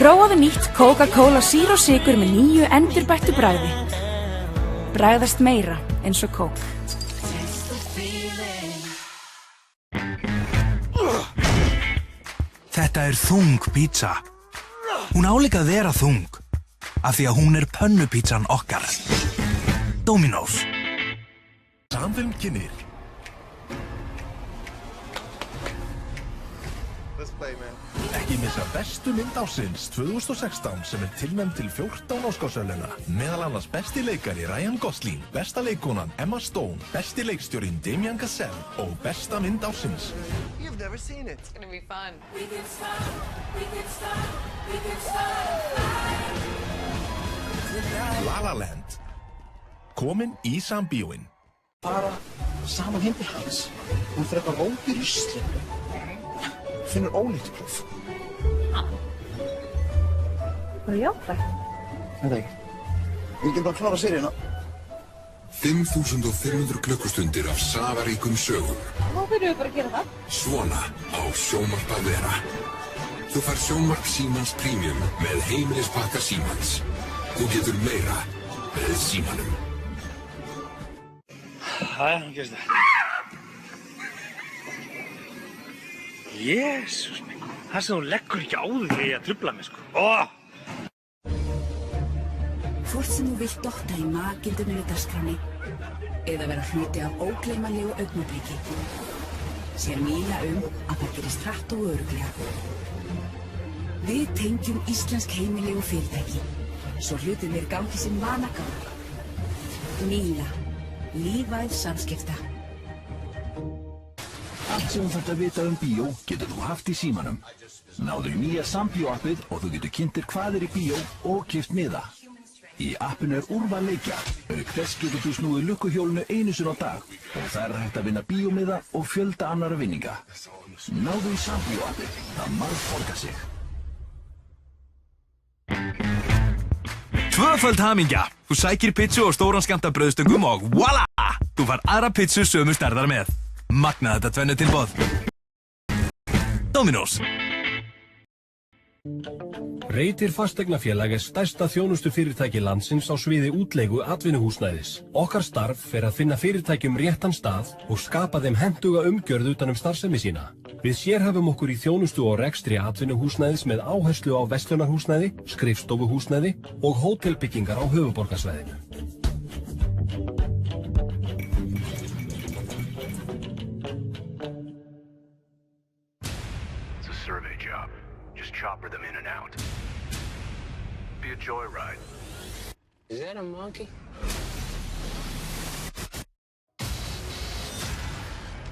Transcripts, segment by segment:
Prófaðu nýtt Coca-Cola Zero sykur með nýju endurbættu bragði. Bragðast meira eins og kók. Þetta þung pizza. Hún á líka að vera þung, af því að hún pönnupítsan okkar. Dominos. Samfilm kynir. Ekki missa bestu mynd ársins 2016 sem tilnefnd til 14 Óskarsverðlauna. Meðal annars besti leikari Ryan Gosling, besta leikkonan Emma Stone, besti leikstjórinn Damien Chazelle og besta mynd ársins. You've never seen it. It's gonna be fun. La La Land. Komin í sambíóin. Bara saman heim til hans. Hún fyrir eitthvað rót í ruslinu. Finnur ónýttupróf. Það jákvæmt. Þetta ekki. Við getum bara klára seríuna. 5500 klukkustundir af safaríkum sögum. Þá byrjum við bara að gera það. Svona á sjónvarp að vera. Þú fær sjónvarp Símans Premium með heimilispakka Símans. Þú getur meira með Símanum. Jæja, gerist það. Jesús minn, það sem þú leggur ekki á þig þegar ég að trufla mig, sko. Hvort sem þú vilt dotta í magildinu við dagskráni eða vera hluti af ógleymanlegu augnabliki, sér Míla að það gerist hratt og örugglega. Við tengjum íslensk heimili og fyrirtæki, svo hlutirnir gangi sem vanagang. Míla, lífæð samskipta. Allt sem þú þarft að vita bíó getur þú haft í símanum. Náðu í nýja Sambíó-appið og þú getur kynnt hvað í bíó og keypt miða. Í appinu úrval leikja. Auk þess getur þú snúið lukkuhjólinu einu sinni á dag og það hægt að vinna bíómiða og fjölda annarra vinninga. Náðu í Sambíó-appið. Það borgar sig. Tvöföld hamingja. Þú sækir pizzu og stóran skammt af brauðstöngum og voila! Þú fær aðra pizzu sömu stærðar með. Magna þetta tvennu tilboð. Dominos. Reytir fasteignafélag stærsta þjónustufyrirtæki landsins á sviði útleigu atvinnuhúsnæðis. Okkar starf fer að finna fyrirtækjum réttan stað og skapa þeim hentuga umgjörð utan starfsemi sína. Við sérhæfum okkur í þjónustu og rekstri atvinnuhúsnæðis með áherslu á verslunarhúsnæði, skrifstofuhúsnæði og hótelbyggingar á höfuðborgarsvæðinu. It's a survey job. Just chopper them in and out. Be a joyride. Is that a monkey?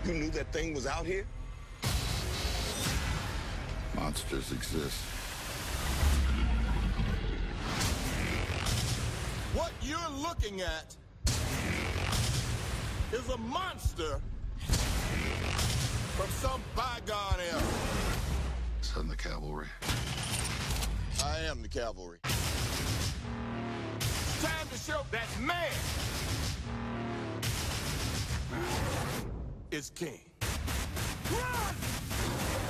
You knew that thing was out here? Monsters exist. What you're looking at is a monster from some bygone era. Send the cavalry. I am the cavalry. It's time to show that man is king. Run!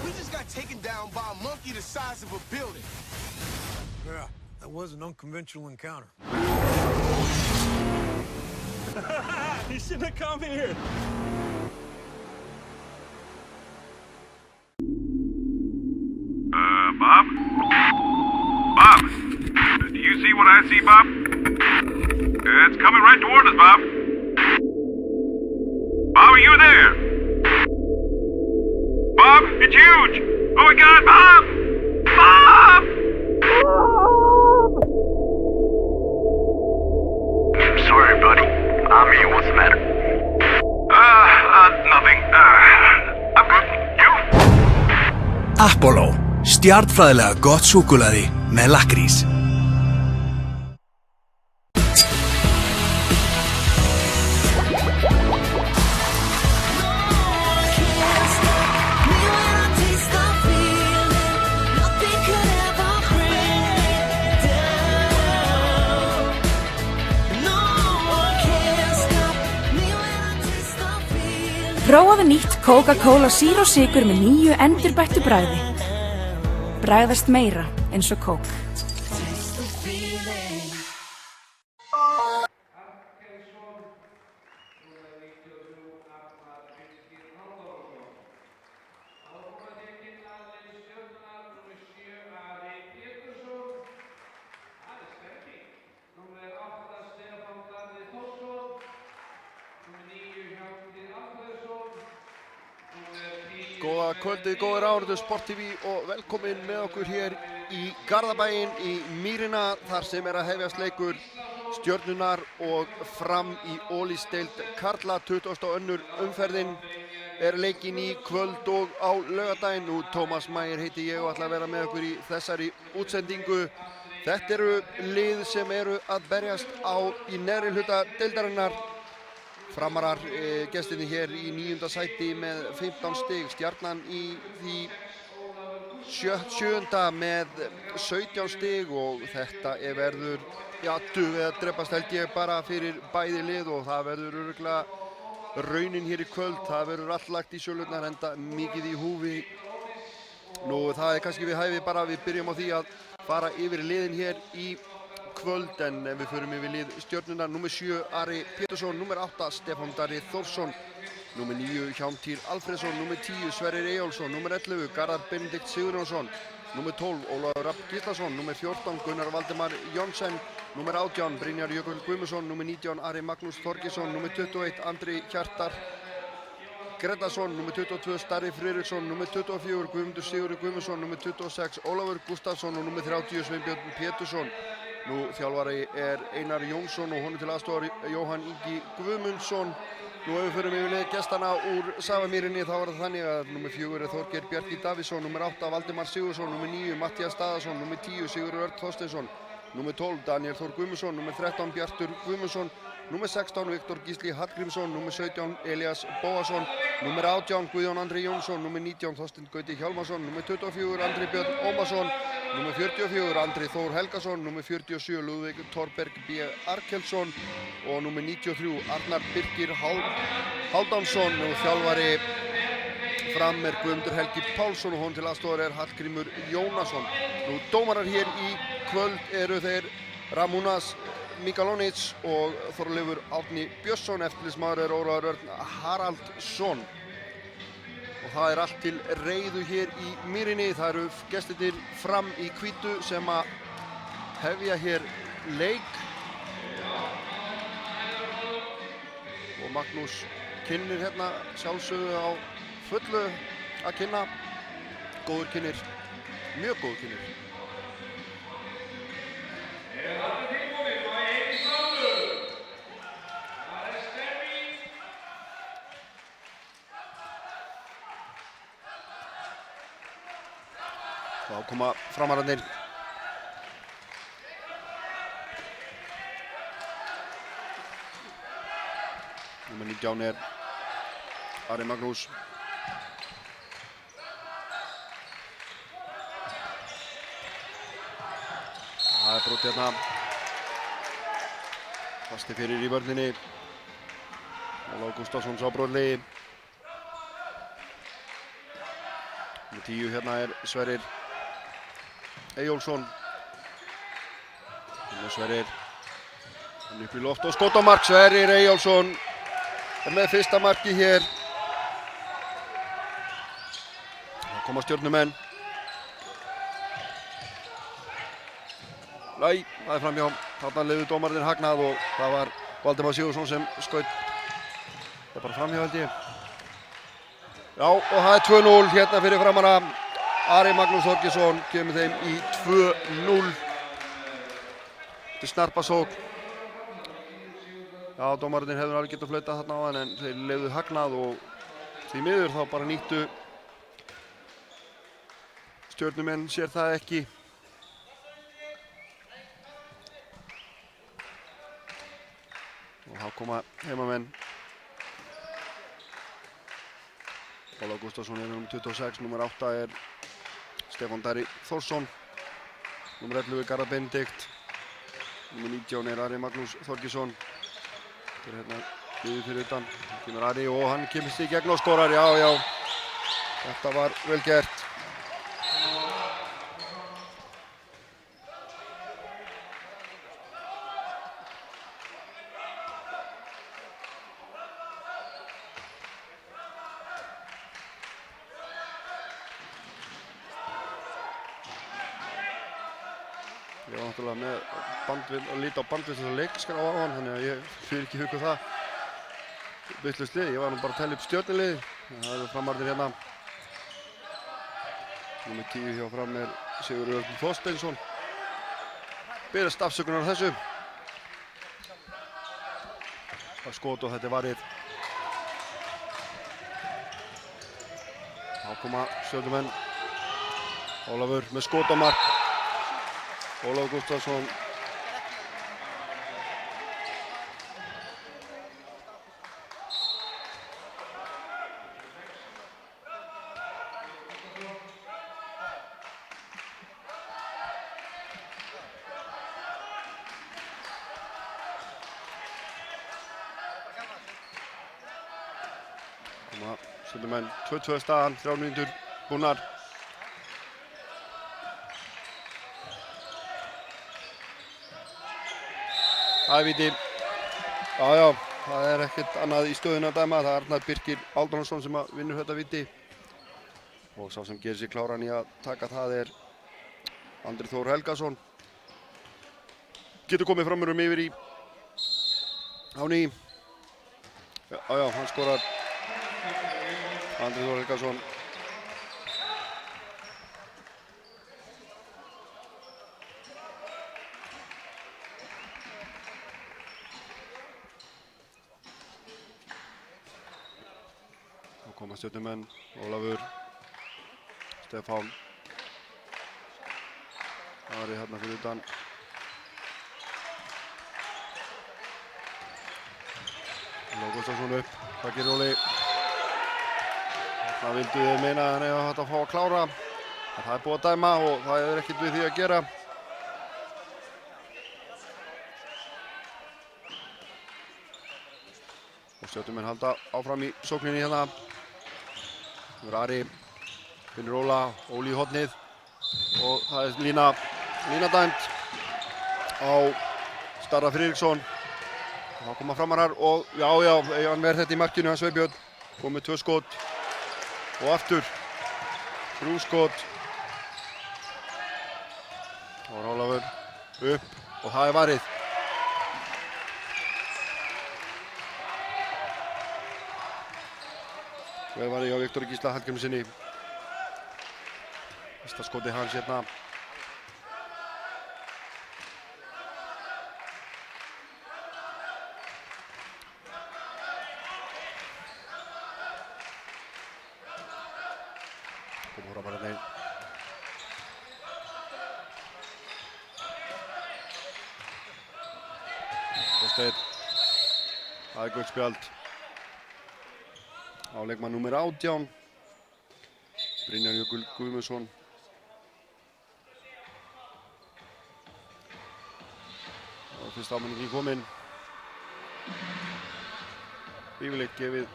We just got taken down by a monkey the size of a building. Yeah, that was an unconventional encounter. You shouldn't have come here. Bob? Bob? Do you see what I see, Bob? It's coming right toward us, Bob. Bob, are you there? Bob, it's huge! Oh my God, Bob! Bob! Sorry, buddy. I'm here. What's the matter? Nothing. I'm good. You? Apollo. Stjarnfræðilega gott súkkulaði með lakkrís. Prófaðu nýtt Coca-Cola Zero sykur með nýju endurbættu bragði. Bragðast meira eins og kók. Góða kvöldið, góðir áhorfendur Sport TV og velkomin með okkur hér í Garðabæinn í Mýrina þar sem að hefjast leikur Stjörnunnar og Fram í Ólísdeild karla. 22. umferðin leikinn í kvöld og á laugardaginn. Nú Tómas Mægir heiti ég og ætla að vera með okkur í þessari útsendingu. Þetta eru lið sem eru að berjast í neðri hluta deildarinnar. Framarar gestirnir hér í 9. sæti með 15 stig, Stjarnan í því 7. með 17 stig og þetta verður dugið að drepast held ég bara fyrir bæði lið og það verður örugglega raunin hér í kvöld. Það verður allt lagt í sölurnar enda mikið í húfi. Nú það kannski við hæfi bara við byrjum á því að fara yfir liðin hér í kvöld en við förum yfir lið Stjörnunnar. Númer 7 Ari Pétursson, númer 8 Stefán Darri Þórsson, númer 9 Hjálmtýr Alfreðsson, númer 10 Sverrir Eyjólfsson, númer 11 Garðar Benedikt Sigurjónsson, númer 12 Ólafur Rafn Gíslason, númer 14 Gunnar Valdimar Jónsson, númer 18 Brynjar Jökull Guðmundsson, númer 19 Ari Magnús Þorgeirsson, númer 21 Andri Hjartar Gretarsson, númer 22 Starri Friðriksson, númer 24 Guðmundur Sigurður Guðmundsson, númer 26 Ólafur Gústafsson og númer 30 Sveinbjörn Pétursson. Nú þjálfari Einar Jónsson og honum til aðstoðar Jóhann Ingi Guðmundsson. Nú ef við förum yfir lið gestana úr Safamýrinni þá það þannig að númer 4 Þorgeir Bjarki Davíðsson, númer 8 Valdimar Sigurðsson, númer 9 Matthías Daðarsson, númer 10 Sigurður Örn Þorsteinsson, númer 12 Daniel Þór Guðmundsson, númer 13 Bjartur Guðmundsson, númer 16 Viktor Gísli Hallgrímsson, númer 17 Elías Bóasson, númer 18 Guðjón Andri Jónsson, númer 19 Þorsteinn Gauti Hjálmarsson, númer 24 Andri Björn Ómarsson, númer 44 Andri Þór Helgason, númer 47 Lúðvík Thorberg B. Arkelsson og númer 93 Arnar Birkir Haldánsson og þjálfari Fram Guðmundur Helgi Pálsson og honum til aðstoðar Hallgrímur Jónasson. Nú dómarar hér í kvöld eru þeir Ramúnas Mikalónits og Þorleifur Árni Björnsson, eftirlitsmaður Ólafur Örn Haraldsson. Og það allt til reiðu hér í Mýrinni. Það eru gestirnir Fram í hvítu sem að hefja hér leik. Og Magnús kynnir hérna sjálfsögðu á fullu að kynna. Góður kynnir, mjög góður kynnir. Þá koma framararnir. Númer 19 Ari Magnús. Það brotið hérna. Fasti fyrir í vörninni. Ólafur Gústafsson sá brotli. Númer 10 hérna Sverrir Eyjólfsson. Sverrir hann upp í loft og skot á mark. Sverrir Eyjólfsson með fyrsta marki hér. Það koma Stjörnumenn. Nei, það framhjá. Þarna leyfðu dómararnir hagnað og það var Valdimar Sigurðsson sem skaut. Það bara framhjá held ég. Já, og það 2-0 hérna fyrir framara. Ari Magnús Þorgeirsson kemur þeim í 2-0. Þetta snarpa sókn. Já, dómararnir hefðu alveg getað flautað þarna á hann en þeir leyfðu hagnað og því miður þá bara nýttu Stjörnumenn sér það ekki. Og þá koma heimamenn. Ólafur Gústafsson númer 26, númer 8 Stefán Darri Þórsson, númer 11 Garðar Benedikt, númer 19 Ari Magnús Þorgeirsson. Þetta hérna liðið fyrir utan. Hann kemur Ari og hann kemst í gegn og skorar. Já. Þetta var vel gert. var náttúrulega með að líta á bandvillisa leikskrá á hann, þannig að ég fyrir ekki hugað það. Vitlaust lið, ég var nú bara að tella upp stjörnuliðið. Það eru framarðir hérna. Númer 10 hjá fram Sigurður Örn Þorsteinsson. Biðst afsökunar á þessu. Það er skot og þetta er varið. Þá koma Stjörnumenn. Ólafur með skot á mark. Ólafur Gústafsson. Stjörnumenn 2-2 staðan, 3 mínútur búnar. Það er víti. Já, það er ekkert annað í stöðunni að dæma. Það er Arnar Birkir Aldonarsson sem vinnur þetta víti. Og sá sem gerir sig kláran í að taka það er Andri Þór Helgason. Getur komið framur yfir í á ný. Já, hann skorar. Andri Þór Helgason. Þá koma Stjörnumenn, Ólafur, Stefán. Ari hérna fyrir utan. Ólafur Gústafsson upp, það gerir Óli. Það vildu þið meina að hann hefði hægt að fá að klára. Það er búið að dæma og það er ekkert við því að gera. Og Stjörnumenn halda áfram í sókninni hérna. Það er Ari, finnur Óla, Óli í hornið. Og það er lína dæmt á Starra Friðriksson. Það koma framarar og já, hann verð þetta í markinu, hann Sveinbjörn. Komið 2 skot. Og aftur, 3 skot. Það var Ólafur upp og það er varið. Vel varið hjá Viktor Gísla Hallgrímssyni. Fyrsta skotið hans hérna. Það er gult spjald á leikmann númer 18, Brynjar Jökull Guðmundsson. Og fyrst áminningin kominn. Yfirleitt gefið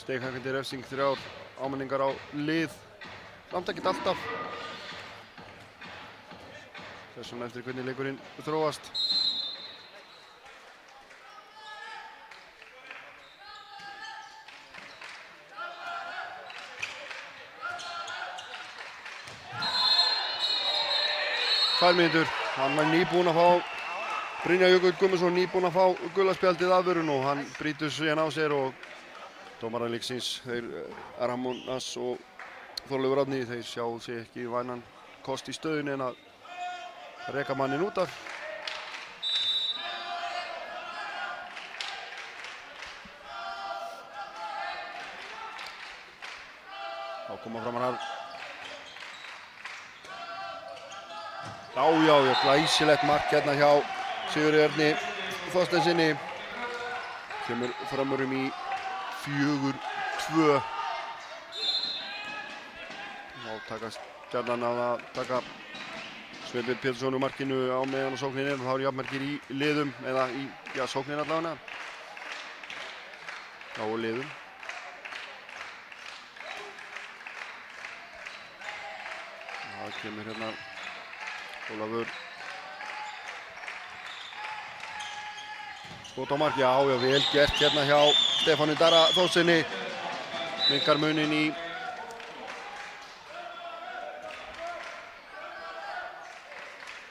steghækkandi refsing 3 áminningar á lið. Samt ekkert alltaf. Þess vegna eftir hvernig leikurinn þróast. Tvær mínútur, hann var nýbúinn að fá, Brynjar Jökull Guðmundsson nýbúinn að fá gula spjaldið af vörun og hann brýtur síðan á sér og dómarar leiksins, þeir Ramón Nass og Þorleifur Árni, þeir sjá sig ekki vænan kost í stöðunni en að reka manninn út af. Þá koma framarar. Já, glæsilegt mark hérna hjá Sigurði Örni Þorsteinsinni. Kemur framur í 4-2. Þá takast Stjarnan að taka Sveinbjörn Pétursson úr markinu á meðan á sókninni og þá eru jafnmargir í liðum, eða í sókninni allavega. Já, og liðum. Það kemur hérna Ólafur. Skot á mark, já, vel gert hérna hjá Stefáni Darra Þórsinni. Minnkar munin í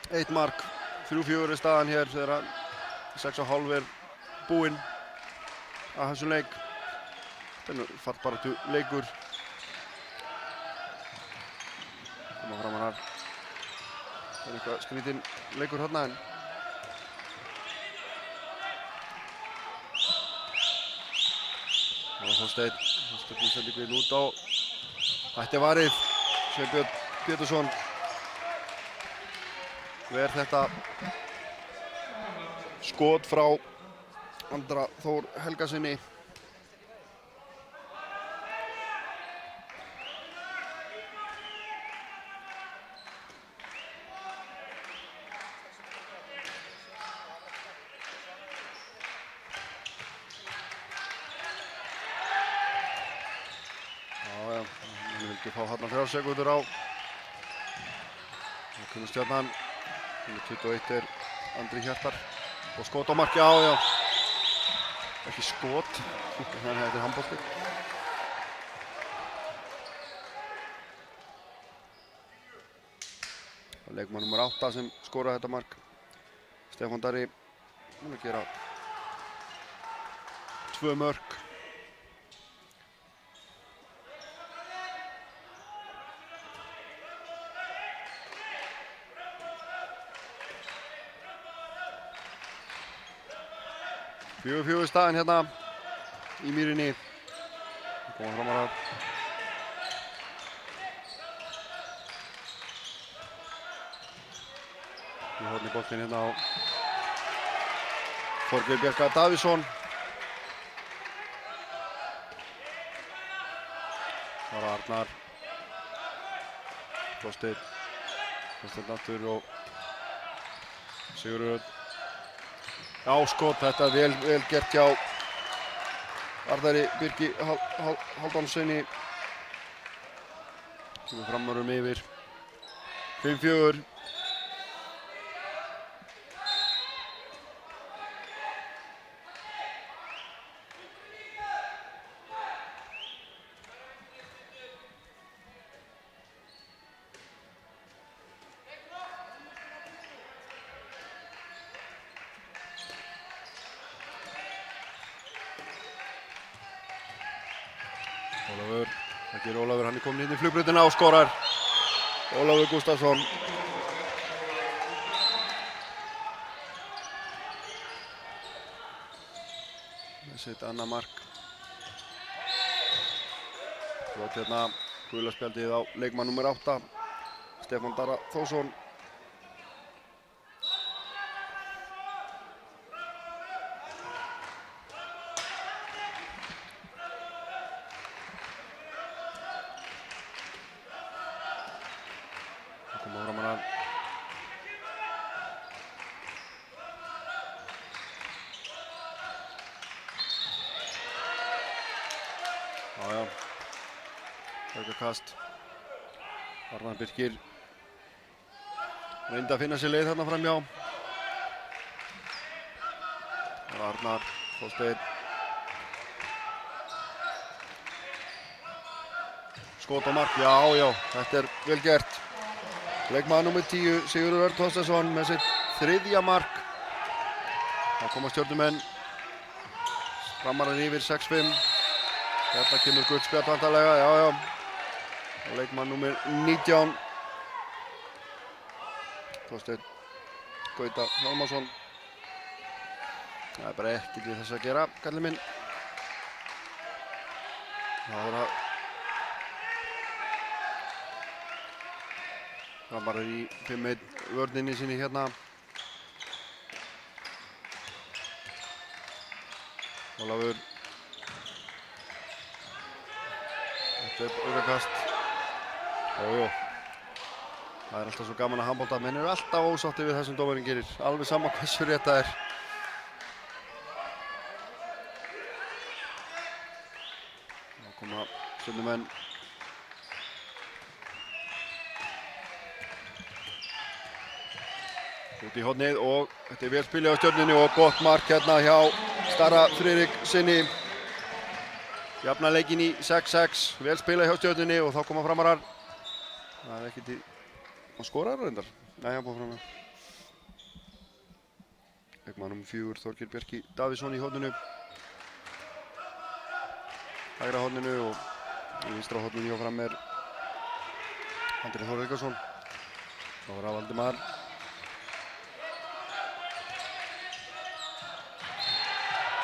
Eitt mark, 3-4 er staðan hér þegar 6,5 er búinn að þessum leik. Þetta er fallbaráttu leikur. Koma fram hann. Það er eitthvað skrítinn leikur þarna en og Þorsteinn sendingin út á hætti varið. Sveinbjörn Pétursson ver þetta skot frá Andra Þór Helgasyni. Fá hérna 3 sekúndur á. Það kemur Stjarnan. Númer 21 er Andri Hjartar. Og skot á mark, já. Ekki skot, þannig að þetta er handbolti. Það er leikmaður númer 8 sem skoraði þetta mark. Stefán Darri mun að gera 2 mörk. Fjögur staðan hérna í Mýrinni. Koma fram að í horni boltinn hérna á Þorgeir Bjarka Davíðsson. Þar Arnar Þorsteinn aftur og Sigurður á skot. Þetta er vel gert hjá Arnari Birgi Hálfdánsssyni. Kemur framar yfir 5-4. Ólafur, hann er komin inn í flugbrautina og skorar. Ólafur Gústafsson. Með sitt annað mark. Svo hérna gula spjaldið á leikmann númer 8, Stefán Darra Þórsson. Kast. Arnar Birkir reyndi að finna sér leið þarna framhjá. Arnar Þorsteinn. Skot á mark, já, þetta er vel gert. Leikmaður númer 10, Sigurður Örn Þorsteinsson með sitt 3. mark. Þá koma Stjörnumenn framarar yfir 6-5. Þetta kemur gult spjald vantarlega, já. Leikmann númer 19, Þorsteinn Gauta Hjálmarsson. Það er bara ekkert við þess að gera, kallinn minn. Það er að framarar í 5-1 vörninni sinni hérna. Ólafur. Þetta er aukakast. Jú. Það er alltaf svo gaman að handbolta. Menn eru alltaf ósátti við það sem dómarinn gerir. Alveg sama hversu rétt það er. Þá koma Stjörnumenn. Út í hornið og þetta er vel spilið á Stjörnunni og gott mark hérna hjá Starra Friðrikssyni. Jafna leikinn í 6-6. Vel spilað hjá Stjörnunni og þá koma framarar. Það er ekkert í... Hann skorar reyndar. Nei, hann búið fram með. Leikmaður númer 4, Þorgeir Bjarki Davíðsson í horninu. Hægra horninu og í vinstra horninu hjá fram Andri Þór Helgason. Lára Valdimar.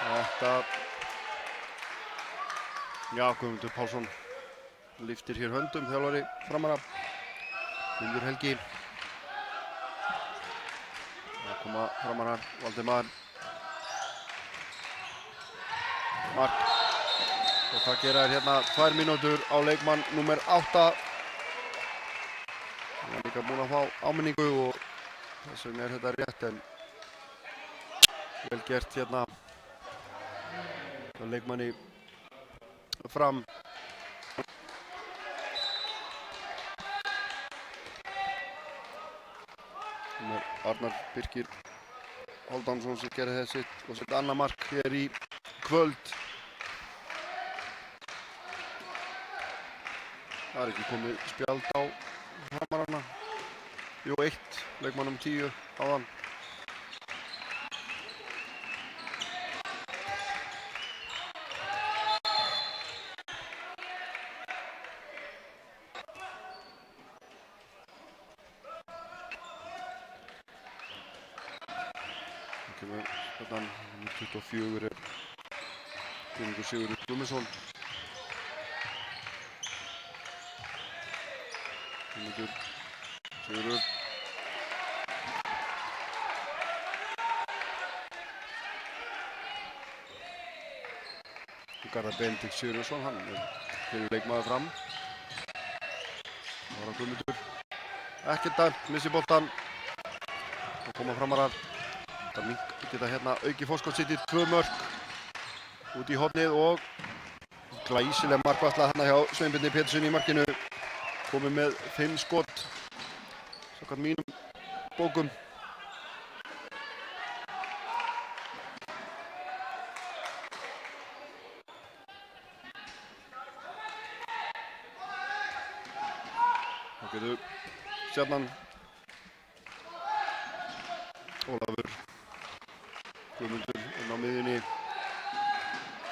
Þetta, já, Guðmundur Pálsson lyftir hér höndum, þjálfari Framara. Guðmundur Helgi. Það koma Framarar, Valdimar. Mark. Og það gera hérna 2 mínútur á leikmann númer 8. Hann er líka búinn að fá áminningu og þess vegna er þetta rétt, en vel gert hérna á leikmanni Fram. Það er Arnar Birkir Hálfdánsson sem gerði sitt og sitt annað mark hér í kvöld. Það er ekki komið spjald á Framarana. Jú, 1, leikmann númer 10 áðan. Það kemur hérna númer 24 er Guðmundur Sigurður Guðmundsson. Guðmundur Sigurður. Garðar Benedikt Sigurðsson, hann er fyrir leikmaður Fram. Það var Guðmundur. Ekkert dæmt, missi boltann. Og koma Framarar. Það geta hérna auki forskot sitt í 2 mörk. Út í hornið og glæsileg markvarsla hérna hjá Sveinbirni Péturssyni í markinu. Komið með 5 skot. Samkvæmt mínum bókum. Þá getur Stjarnan Ólafur Guðmundur inn á miðjunni.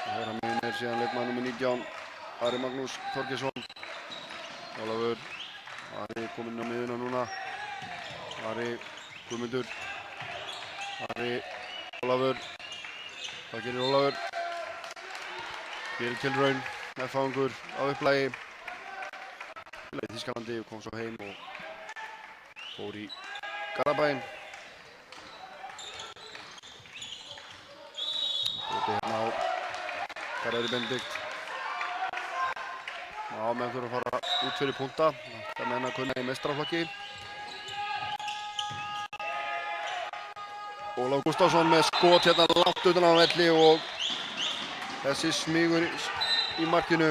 Hægra megin er síðan leikmaður númer 19 Ari Magnús Þorgeirsson. Ólafur, Ari kominn á miðjuna núna. Ari, Guðmundur. Ari, Ólafur. Hvað gerir Ólafur? Gerir tilraun, F-fangur á upplægi. Spilaði í Þýskalandi og kom svo heim og fór í Garðabæinn. Þetta hérna á Garðari Benedikt. Já, menn þurfa að fara út fyrir punkta. Það menn að kunna í meistaraflokki. Ólafur Gústafsson með skot hérna langt utan á velli og þessi smígur í markinu.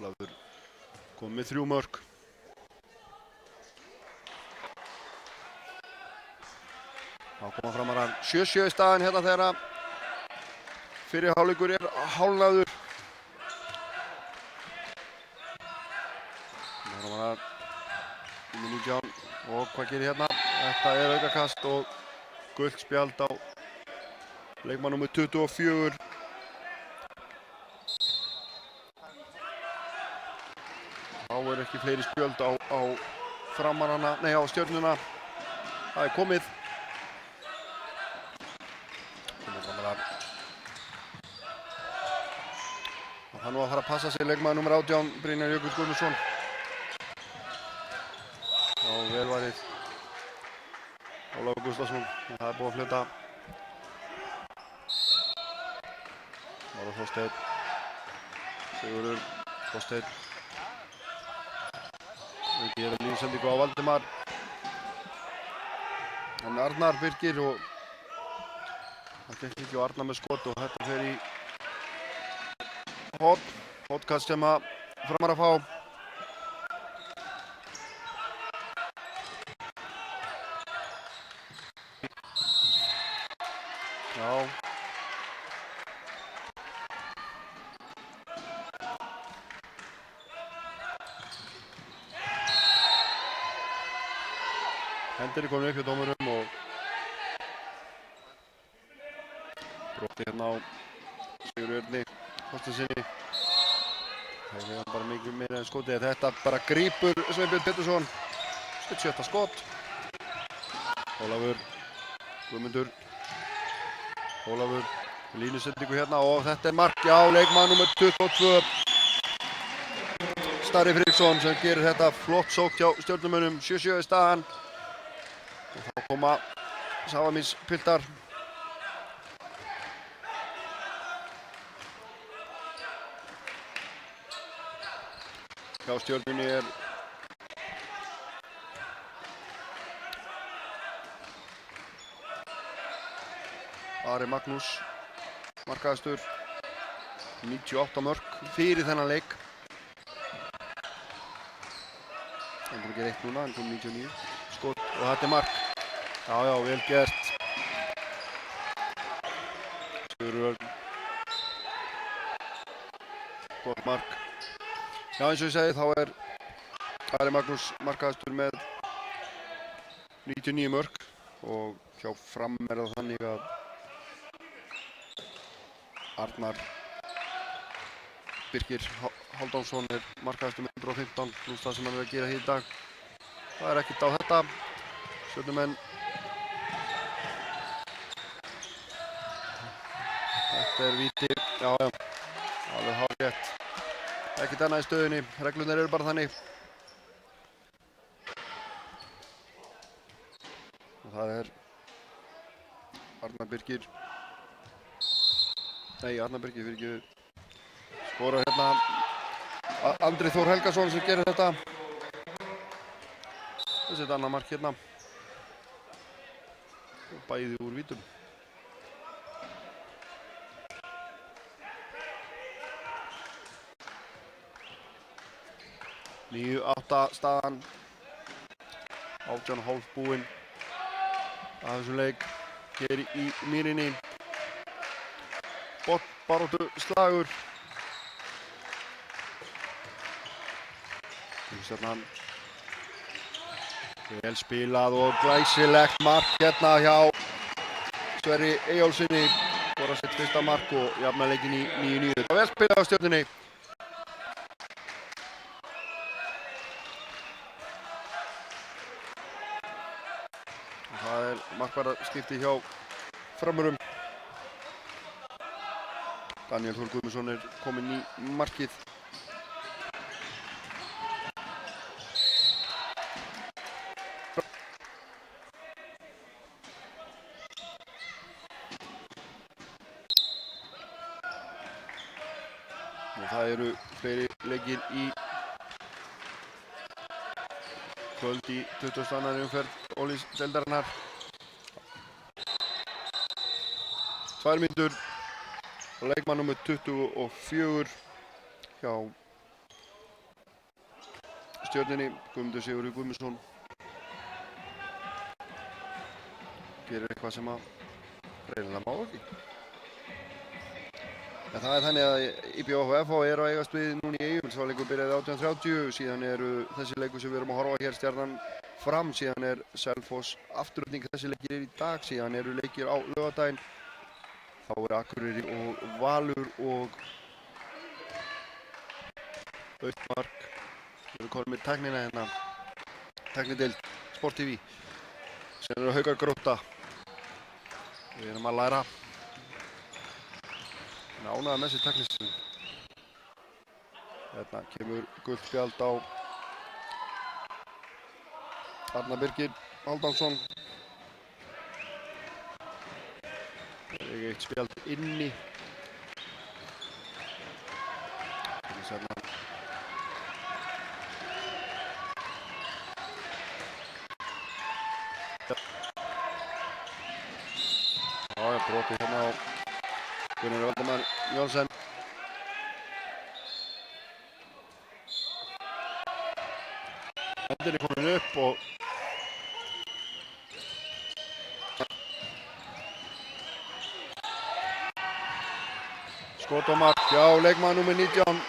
Ólafur kom með 3 mörk. Þá koma Framarar 7-7 í staðinn hérna þegar fyrri hálfleikur er hálfnaður. Framarar númer 19 og hvað gerir hérna? Þetta er aukakast og gult spjald á leikmann númer 24. Þá er ekki fleiri spjöld á Framarana, nei á Stjörnuna. Það er komið. Það er nú að fara að passa sig leikmaður númer 18, Brynjar Jökull Guðmundsson. Og velvarið Ólafur Gústafsson. Það er búið að fljóta. Ára Þorsteinn. Sigurður Þorsteinn. Við gerum lífsendingu á Valdimar. En Arnar Birkir og það gekk ekki á Arnar með skot og þetta fer í hotkast sem að Framar að fá. Já. Hendir er komin upp hjá dómurum og broti hérna á Sigurði Þorsteinsinni. Það er bara mikið meira en skotið. Þetta bara grípur Sveinbjörn Pétursson. Sjötta skot. Ólafur Guðmundur. Ólafur línusendingu hérna og þetta er mark. Já, leikmaður númer 22. Starri Friðriksson sem gerir þetta flott sókn hjá Stjörnumönnum. 7-7 í staðan. Og þá koma Safamís piltar. Hjá Stjörnunni er Ari Magnús, markahæstur, 98 mörk fyrir þennan leik. Hann búinn að gera 1 núna, hann kom 99 skot og þetta er mark. Já, vel gert. Sigurður, gott mark. Já, eins og ég segi, þá er Ari Magnús markahæstur með 99 mörk og hjá Fram er það þannig að Arnar Birgir Hálfdánsson er markahæstur með 115 pluss það sem hann er að gera hér í dag. Það er ekkert á þetta. Stjörnumenn. Þetta er víti. Já, alveg hárrétt. Ekkert annað í stöðunni. Reglurnar eru bara þannig. Og það er Arnar Birgir fyrir ekki skora hérna Andri Þór Helgason sem gerir þetta. Þessi er annað mark hérna. Bæði úr vítum. Níu, 8 staðan. 18,5 búinn að þessum leik hér í Mýrinni. Baróttu slagur. Stjarnan. Vel spilað og glæsilegt mark hérna hjá Sverri Eyjólfssyni. Skora sitt fyrsta mark og jafna leikinn í 9-9. Það var vel spilað á Stjörnunni. Og það er markvarðarskipti hjá Framurum. Daniel Þór Guðmundsson er kominn í markið. Og það eru fleiri leikir í kvöld í 22. umferð Ólís-deildarinnar. 2 mínútur. Leikmann nummer 24 hjá Stjörnunni, Guðmundur Sigurður Guðmundsson. Gerir eitthvað sem að reynilega má ekki. En það er þannig að IBVF er að eigast við núna í Eyjum. Sá leikur byrjaði 18:30, síðan eru þessi leikur sem við erum að horfa hér Stjarnan Fram, síðan er Selfoss Afturölning, þessi leikir í dag, síðan eru leikir á laugardaginn. Þá er Akureyri og Valur og Aukmark. Við erum komin með tæknina hérna, tæknideild Sport TV. Sen eru Haukar Grótta. Við erum að læra. Ánægður með þessi tæknistin. Hérna kemur gult spjald á Arnar Birgir Hálfdánsson. Eitt spjald inni. Já, brotið hérna á Gunnar Valdimar Jónsson. Endin er komin upp og skot og mark, já, leikmaður númer 19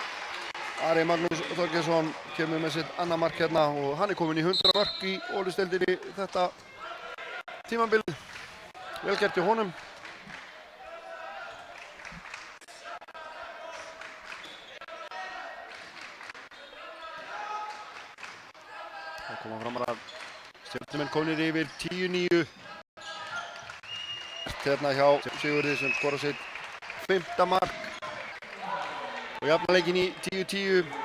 Ari Magnús Þorgeirsson kemur með sitt annað mark hérna og hann er komin í 100 mörk í Ólís-deildinni þetta tímabilið. Vel gert í honum. Það koma framar að Stjörnumenn komnir yfir 10-9. Hérna hjá Sigurði sem skora sitt 5. mark. Og jafna leikinn í 10-10.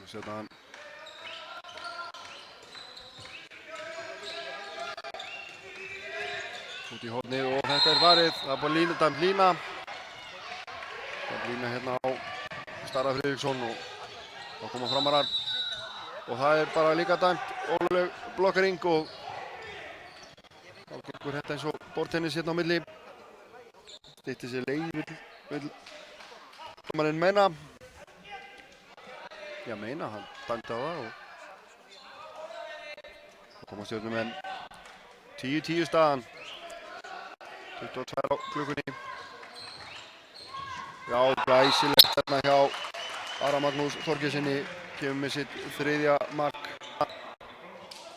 Setja hann út í hornið og þetta er varið. Það er bara dæmt lína. Dæmt lína hérna á Starra Friðriksson og þá koma framarar. Og það er bara líka dæmt óluleg blokkering og þá gengur þetta eins og bortennis hérna á milli. Styttir sér leið vill dómarinn meina. Já, meina, hann dæmdi á það og þá koma Stjörnumenn 10-10 staðan. 22 á klukkunni. Já, glæsilegt hérna hjá Ara Magnús Þorgeirssyni, kemur með sitt 3. mark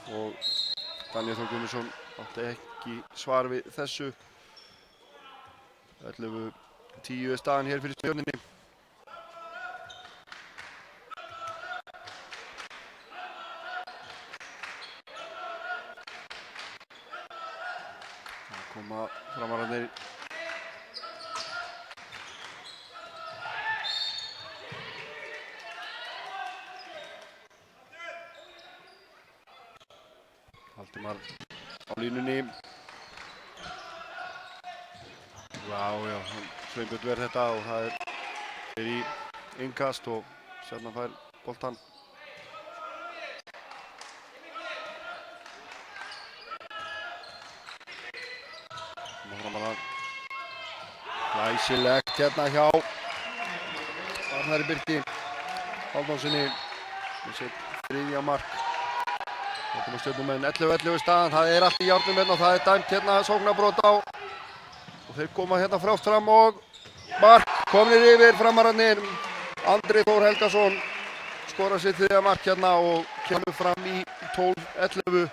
og Daníel Þór Guðmundsson átti ekki svar við þessu. 11-10 staðan hér fyrir Stjörnunni. Koma framararnir Valdimar á línunni. Já, Sveinbjörn verð þetta og það er í innkast og Stjarnan fær boltan. Glæsilegt hérna hjá Arnari Birki Hálfdánsssyni með sitt 3. mark. Það koma Stjörnumenn 11-11 staðan. Það er allt í járnum hérna og það er dæmt hérna sóknarbrot á og þeir koma hérna frjálst fram og mark komnir yfir framararnir. Andri Þór Helgason skorar sitt 3. mark hérna og kemur fram í 12-11.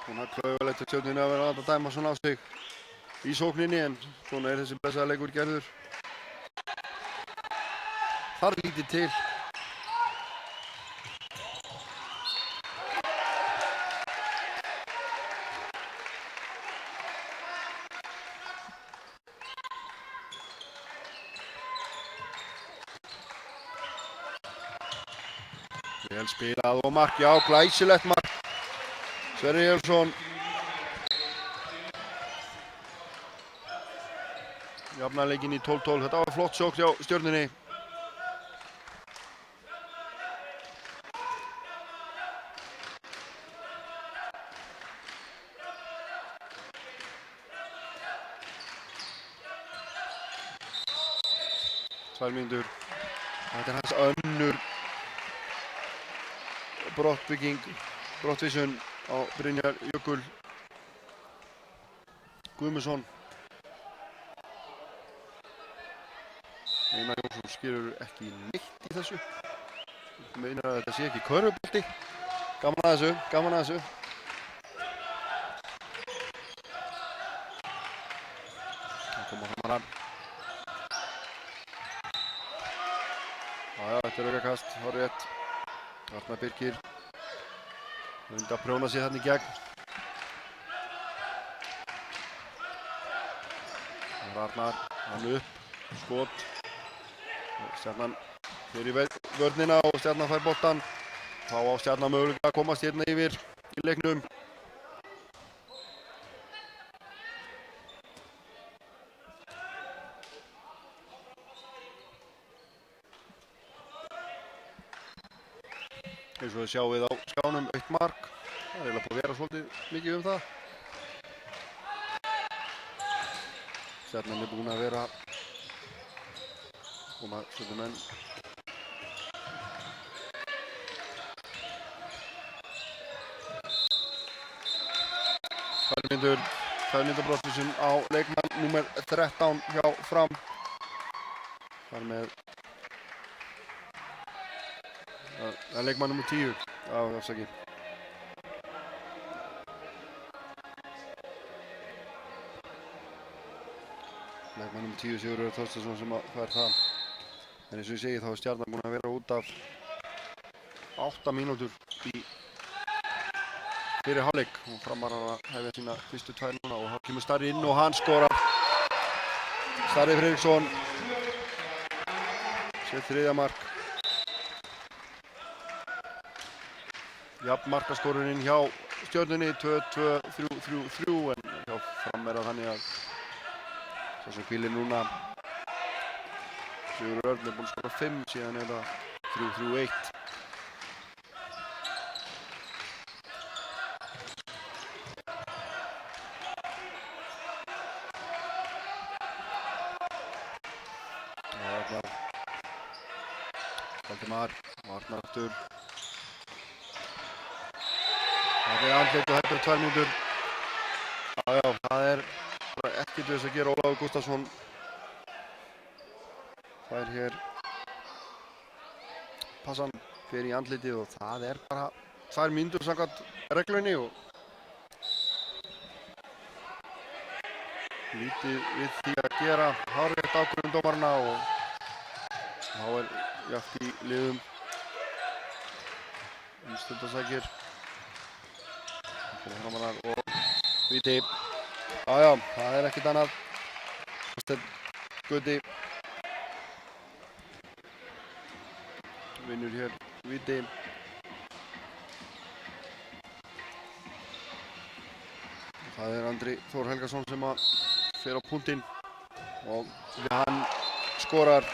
Svona klaufalegt að Stjörnunni að vera að dæma svona á sig í sókninni en svona er þessi blessaða leikur gerður. Þar lítið til. Vel spilað og mark, já, glæsilegt mark. Sverrir Jölsson jafnar leikinn í 12-12. Þetta var flott sókn hjá Stjörnunni. Tvær mínútur. Þetta er hans önnur brottvísun á Brynjar Jökul Guðmundsson. Einar Jónsson skilur ekki neitt í þessu. Meinar að þetta sé ekki körfubolti. Gaman að þessu, gaman að þessu. Það koma framarar. Þetta er aukakast, hárið rétt. Arnar Birkir reyndi að prjóna sig þarna í gegn. Það er Arnar, hann upp, skot. Stjarnan fer í vörnina og Stjarnan fær boltan. Þá á Stjarnan mögulega að komast hérna yfir í leiknum. Eins og þið sjáum við á skjánum 1 mark. Það er eiginlega búið að vera svolítið mikið um það. Stjarnan er búin að vera koma stjörnumenn. Tvær mínútur brottvísun á leikmann númer 13 hjá Fram. Þar með leikmann númer 10 á afsaki. Leikmann númer 10 Sigurður Þorsteinsson sem fær það. En eins og ég segi þá er Stjarnan búin að vera út af 8 mínútur í fyrir hálfleik og Framarar að hefja sína fyrstu tvær núna og þá kemur Starri inn og hann skorar. Starri Friðriksson sér þriðja mark. Jafn markaskorurinn hjá Stjörnunni 2-2, 3-3 en hjá Fram er það þannig að svo sem hvílir núna Sigurður Örn er búinn að skora 5 síðan er það 3-3-1. Valdimar, Arnar aftur. Það er andlit og þetta er 2 mínútur. Já, það er bara ekkert við þess að gera. Ólafur Gústafsson fær hér passan fyrir í andlitið og það er bara 2 mínútur samkvæmt reglunni og lítið við því að gera. Hárrétt ákvörðun dómarana og þá er jafnt í liðum stundasækir fyrir Framarar og víti. Já, það er ekkert annað. Þorsteinn Gutti vinnur hér víti. Það er Andri Þór Helgason sem að fer á punktinn og hann skorar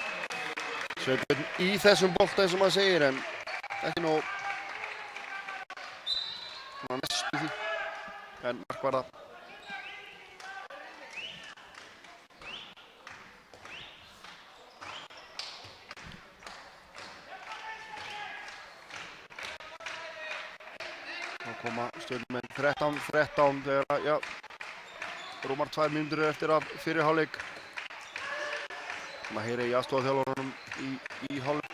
Sveinbjörn í þessum bolta eins og maður segir en ekki nóg næstu því en markvarða. Þá koma Stjörnumenn 13 þegar já, rúmar 2 mínútur eftir af fyrri hálfleik. Maður heyri í aðstoðarþjálfarunum í hálfleik.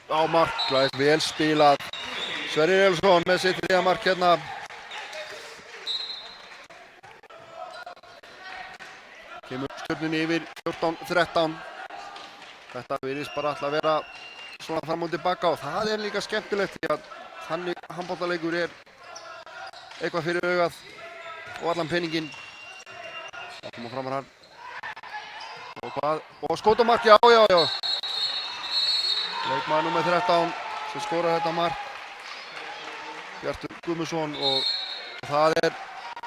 Á mark, glæðist vel spilað. Sverrir Elfsson með sitt þriðja mark hérna. Kemur Stjörnunni yfir 14-13. Þetta virðist bara alltaf að vera svona fram og tilbaka og það er líka skemmtilegt því að þannig handboltaleikur er eitthvað fyrir augað og allan peninginn. Það koma Framarar og hvað? Og skótamark, já. Leikmaður númer 13 sem skorar þetta mark. Bjartur Guðmundsson og það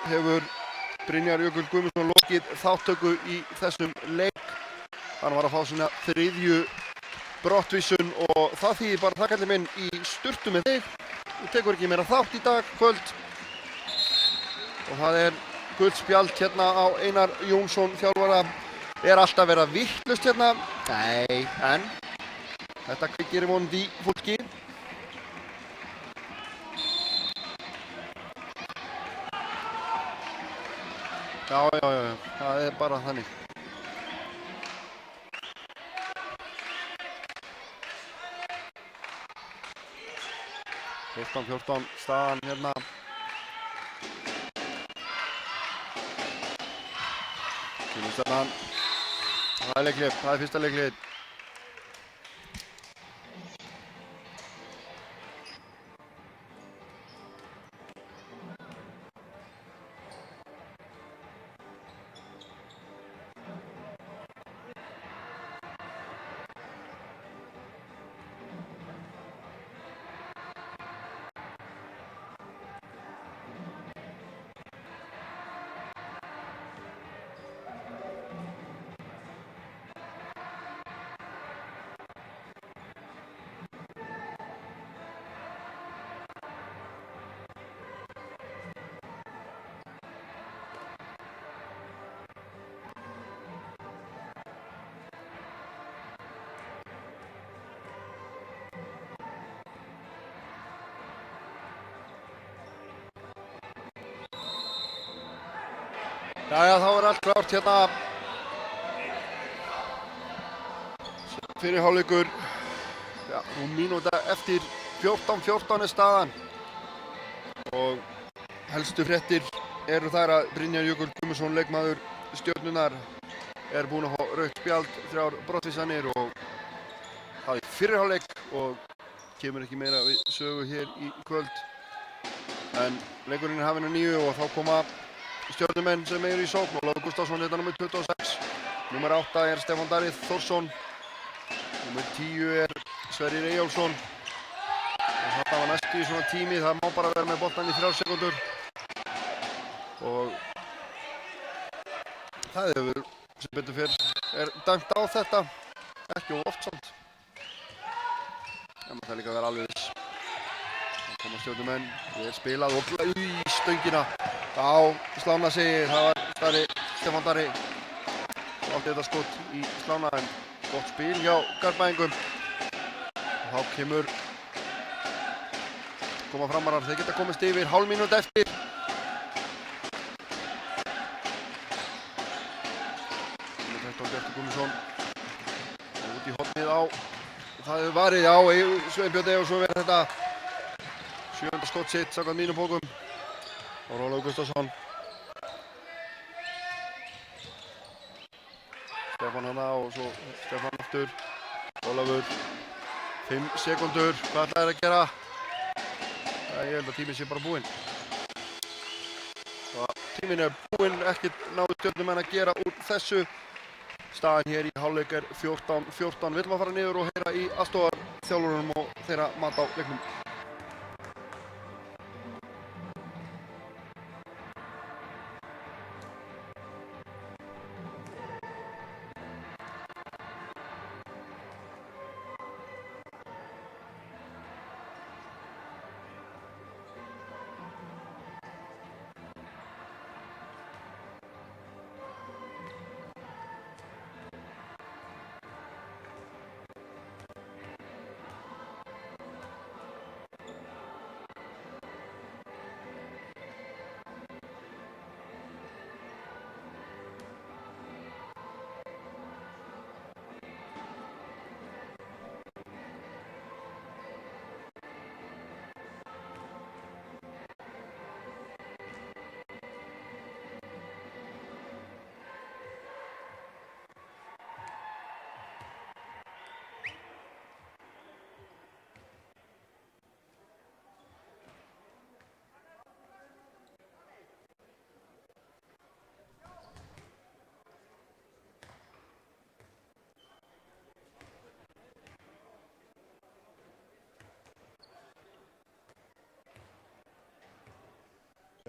hefur Brynjar Jökull Guðmundsson lokið þáttöku í þessum leik. Hann var að fá sína 3. brottvísun og það þýðir bara það kallir minn í sturtu með þig. Þú tekur ekki meira þátt í dag, kvöld. Og það er gult spjald hérna á Einar Jónsson þjálfara. Er alltaf verið að vitlaust hérna? Nei, en þetta kveikir vonandi í fólki. Já, það er bara þannig. 14-14 staðan hérna. Kynningsstjarnan. Það er leiklið, það er fyrsta leiklið. Jæja, þá allt klárt hérna. Fyrir hálfleikur, já, mínúta eftir 14 staðan. Og helstu fréttir eru þær að Brynjar Jökull Guðmundsson, leikmaður Stjörnunnar, búinn að fá rautt spjald, 3 brottvísanir og það í fyrri hálfleik og kemur ekki meira við sögu hér í kvöld. En leikurinn hafinn að nýju og þá koma Stjörnumenn sem eru í sókn. Ólafur Gustafsson hérna nummer 26. Númer 8 Stefán Darri Þórsson. Númer 10 Sverrir Eyjólfsson. Og þetta var næstu í svona tími, það má bara vera með boltann í 3 sekúndur. Og það hefur sem betur fyrr dæmt á þetta. Ekki oft samt. En maður þarf líka að vera alveg viss. Það koma Stjörnumenn, spilað og í stöngina. Já, Slána segir, það var Stefán Darri og átti þetta skot í Slána en gott spil hjá Garðbæingum. Og þá koma framarar, þeir geta komist yfir, hálf mínútu eftir. Númer 13 Bjartur Guðmundsson út í hornið á, það hefur varið, já, Sveinbjörn Eyjólfsson verður þetta 7. skot sitt samkvæmt mínum bókum. Og Ólafur Gustafsson. Stefán hana og svo Stefán aftur. Ólafur. 5 sekúndur. Hvað ætla þeir að gera? Ég held að tíminn sé bara búinn. Tíminn búinn, ekkert náðu Stjörnumenn að gera úr þessu. Staðan hér í hálfleik 14-14. Við ætlum að fara niður og heyra í aðstoðarþjálfurunum og þeirra mat á leiknum.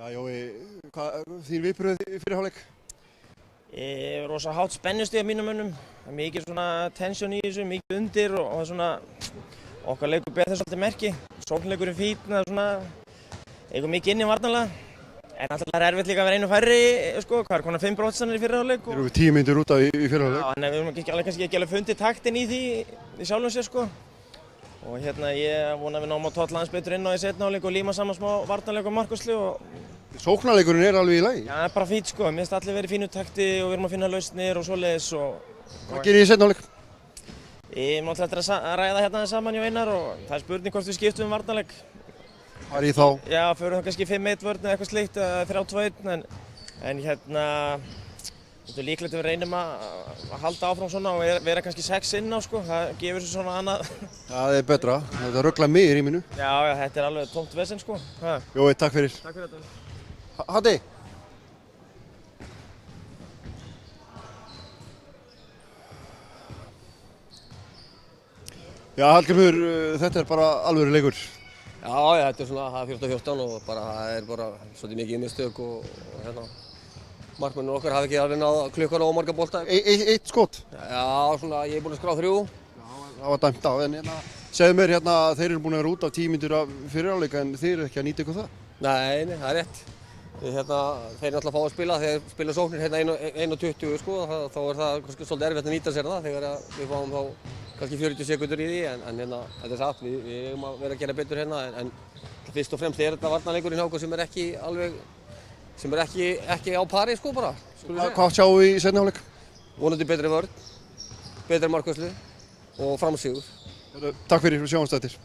Já, Jói, þín viðbrögð fyrir hálfleik? Rosa hátt spennustig af mínum mönnum. Það er mikið svona tension í þessu, mikið undir og svona okkar leikur ber þess svolítið merki. Sóknleikurinn fínn, það er svona eitthvað mikið inni varnarlega. En alltaf er erfitt líka að vera einu færri, sko, hvað er konar 5 brottstannir í fyrri hálfleik. Þeir eru við 10 mínútur út af í fyrri hálfleik. Já, en við höfum kannski ekki alveg fundið taktinn í því í sjálfum sér, sko. Og hérna ég vona að við náum að tolla aðeins betur inn á í seinni hálfleik og líma saman smá varnarleik og markvarslu og sóknarleikurinn alveg í lagi? Já, það er bara fínt sko, mér finnst allir verið í fínu takti og við erum að finna lausnir og svoleiðis og hvað gerir í seinni hálfleik? Ég mun alltaf eftir að ræða hérna saman hjá Einar og það er spurning hvort við skiptum varnarleik. Hvað í þá? Já, förum þá kannski 5-1 vörn eða eitthvað slíkt, 3-2-1 en hérna þetta er líklegt að við reynum að halda áfram svona og vera kannski 6 inn á sko, það gefur svo svona annað. Það er betra, þetta rugglar mig í rýminu. Já, þetta er alveg tómt vesen sko. Jói, takk fyrir. Takk fyrir þetta. Hatti! Já, Hallgrímur, þetta er bara alvöru leikur. Já, þetta er svona, það er 14-14 og bara, það er bara svolítið mikið mistök og hérna, markmennir okkar hafa ekki alveg náð klukkar og marga bolta. Eitt skot? Já, svona, ég er búinn að skrá 3. Já, það var dæmt á, en hérna, segðu mér hérna, þeir eru búin að vera út af 10 mínútur af fyrri hálfleik en þeir eru ekki að nýta ykkur það? Nei, það er rétt. Þeir náttúrulega fá að spila, þegar spila sóknir hérna 1:20 sko, þá er það kannski svolítið erfitt að nýta sér það þegar við fáum þá kannski 40 sekúndur í því en hérna, þetta er satt, við eigum að vera að gera betur hérna en fyrst og fremst er þetta varnarleikurinn hjá okkur sem er ekki alveg sem ekki á pari sko bara. Hvað sjáum við í seinni hálfleik? Vonandi betri vörn, betri markvörslu og framsigur. Takk fyrir, við sjáumst eftir.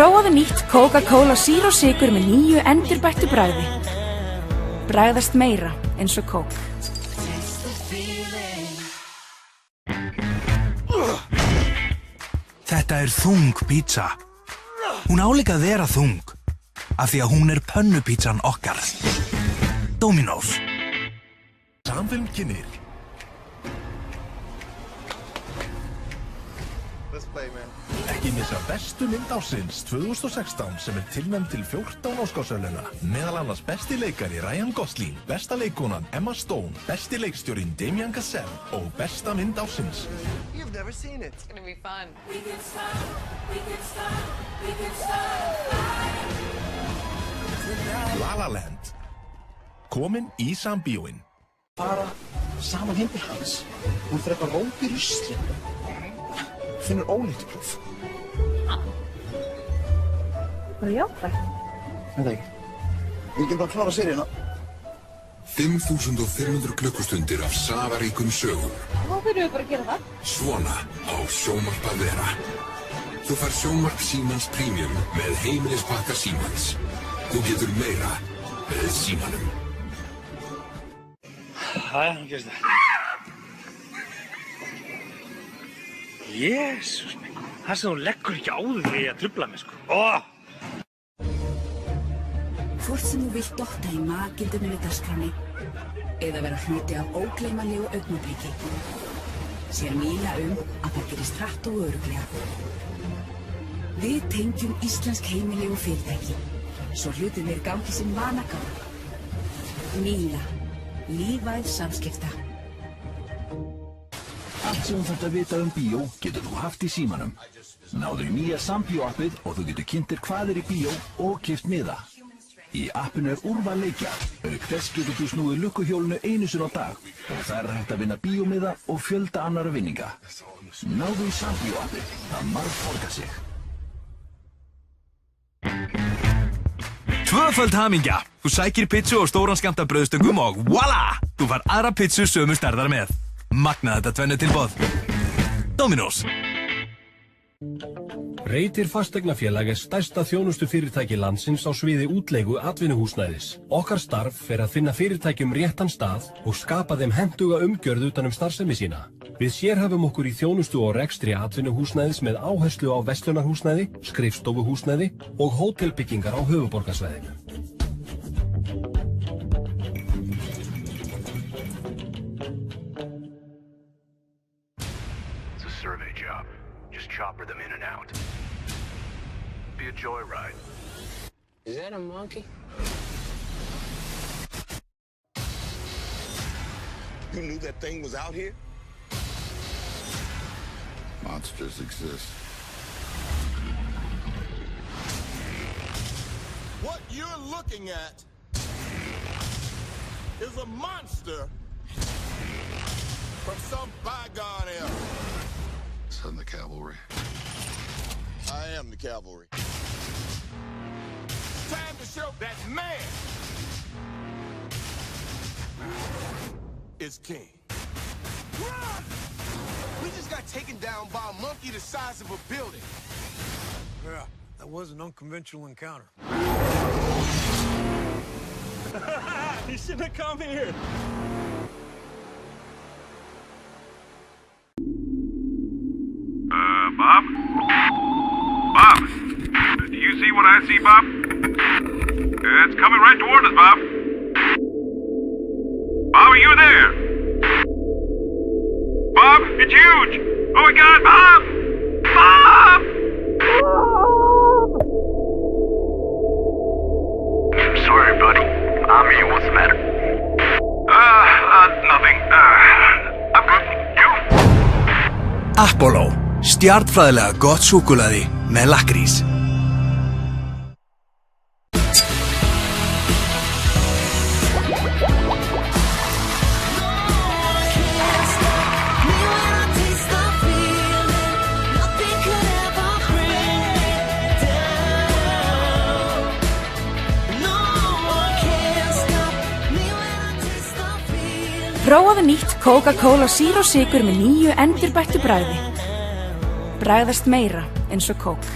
Prófaðu nýtt Coca-Cola Zero sykur með nýju endurbættu bragði. Bragðast meira eins og kók. Þetta er þung pizza. Hún á líka að vera þung, af því að hún er pönnupítsan okkar. Dominos. Samfilm kynir. Ekki missa bestu mynd ársins 2016 sem er tilnefnd til 14 Óskarsverðlauna. Meðal annars besti leikari Ryan Gosling, besta leikkonan Emma Stone, besti leikstjórinn Damien Chazelle og besta mynd ársins. You've never seen it. It's gonna be fun. La La Land. Komin í sambíóin. Fara saman heim til hans. Hún fer eitthvað róp í ruslinu. Finnur óléttupróf. Bara jákvætt. Veit ekki. Við getum bara að klára seríuna. 5500 klukkustundir af safaríkum sögum. Þá þurfum við bara að gera það. Svona á sjónvarp að vera. Þú fær sjónvarp Símans Premium með heimilispakka Símans. Þú getur meira með Símanum. Jæja, hann gerist það. Jésús minn, það sem þú leggur ekki á þig þegar ég að trufla mig, sko. Hvort sem þú vilt dotta í magildinu við dagskráni eða vera hluti af ógleymanlegu augnabliki, sér Míla að það gerist hratt og örugglega. Við tengjum íslensk heimili og fyrirtæki, svo hlutirnir gangi sem vanagang. Míla, lífæð samskipta. Allt sem þú þarft að vita bíó getur þú haft í símanum. Náðu í nýja Sambíó-appið og þú getur kynnt þér hvað í bíó og keypt miða. Í appinu úrval leikja. Auk þess getur þú snúið lukkuhjólinu einu sinni á dag og það hægt að vinna bíómiða og fjölda annarra vinninga. Náðu í Sambíó-appið. Það margborgar sig. Tvöföld hamingja. Þú sækir pizzu og stóran skammt af brauðstöngum og voila! Þú fær aðra pizzu sömu stærðar með. Magna þetta tvennu tilboð. Dominos. Reytir fasteignafélag er stærsta þjónustufyrirtæki landsins á sviði útleigu atvinnuhúsnæðis. Okkar starf er að finna fyrirtækjum réttan stað og skapa þeim hentuga umgjörð utan starfsemi sína. Við sérhæfum okkur í þjónustu og rekstri atvinnuhúsnæðis með áherslu á verslunarhúsnæði, skrifstofuhúsnæði og hótelbyggingar á höfuðborgarsvæðinu. Survey job. Just chopper them in and out. Be a joyride. Is that a monkey? You knew that thing was out here? Monsters exist. What you're looking at is a monster from some bygone era. Send the cavalry. I am the cavalry. Time to show that man is king. Run! We just got taken down by a monkey the size of a building. Yeah, that was an unconventional encounter. You shouldn't have come here. Bob? Bob? Do you see what I see, Bob? It's coming right toward us, Bob. Bob, are you there? Bob, it's huge! Oh my God, Bob! Bob! I'm sorry, buddy. I mean, what's the matter? Apollo, stjarnfræðilega gott súkkulaði með lakkrís. Prófaðu nýtt Coca-Cola Zero sykur með nýju endurbættu bragði. Bragðast meira eins og kók.